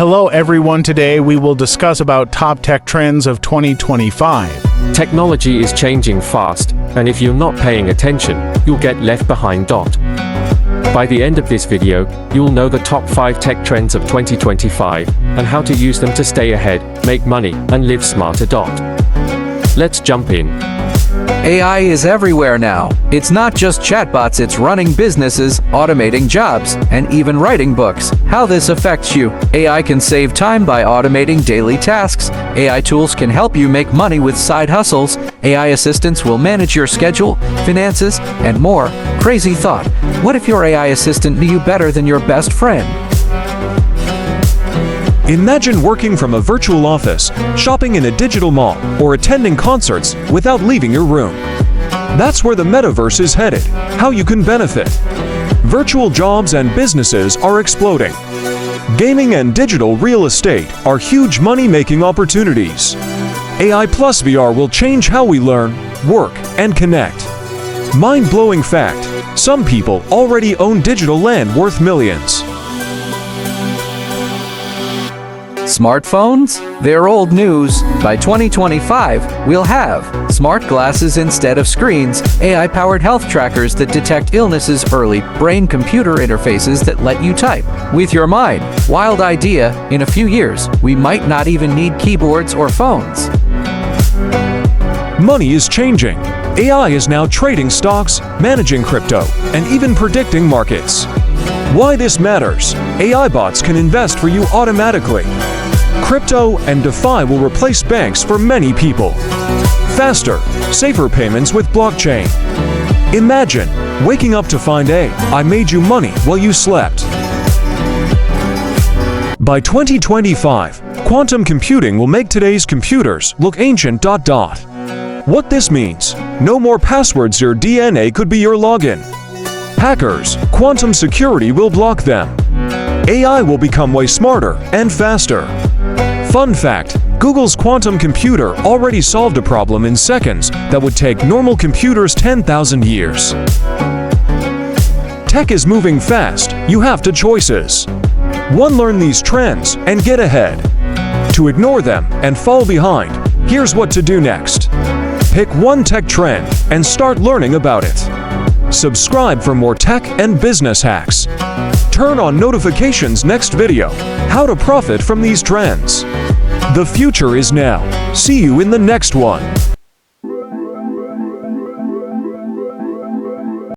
Hello everyone, today we will discuss about top tech trends of 2025. Technology is changing fast, and if you're not paying attention, you'll get left behind. By the end of this video, you'll know the top 5 tech trends of 2025, and how to use them to stay ahead, make money, and live smarter. Let's jump in. AI is everywhere now. It's not just chatbots, it's running businesses, automating jobs, and even writing books. How this affects you. AI can save time by automating daily tasks. AI tools can help you make money with side hustles. AI assistants will manage your schedule, finances, and more. Crazy thought. What if your AI assistant knew you better than your best friend? Imagine working from a virtual office, shopping in a digital mall, or attending concerts without leaving your room. That's where the Metaverse is headed. How you can benefit. Virtual jobs and businesses are exploding. Gaming and digital real estate are huge money-making opportunities. AI plus VR will change how we learn, work, and connect. Mind-blowing fact, some people already own digital land worth millions. Smartphones? They're old news. By 2025, we'll have smart glasses instead of screens, AI-powered health trackers that detect illnesses early, brain-computer interfaces that let you type with your mind. Wild idea, in a few years, we might not even need keyboards or phones. Money is changing. AI is now trading stocks, managing crypto, and even predicting markets. Why this matters? AI bots can invest for you automatically. Crypto and DeFi will replace banks for many people. Faster, safer payments with blockchain. Imagine waking up to find I made you money while you slept. By 2025, quantum computing will make today's computers look ancient. What this means, no more passwords, your DNA could be your login. Hackers, quantum security will block them. AI will become way smarter and faster. Fun fact, Google's quantum computer already solved a problem in seconds that would take normal computers 10,000 years. Tech is moving fast, you have two choices. 1. Learn these trends and get ahead. 2. Ignore them and fall behind. Here's what to do next. Pick one tech trend and start learning about it. Subscribe for more tech and business hacks. Turn on notifications. Next video, how to profit from these trends. The future is now. See you in the next one.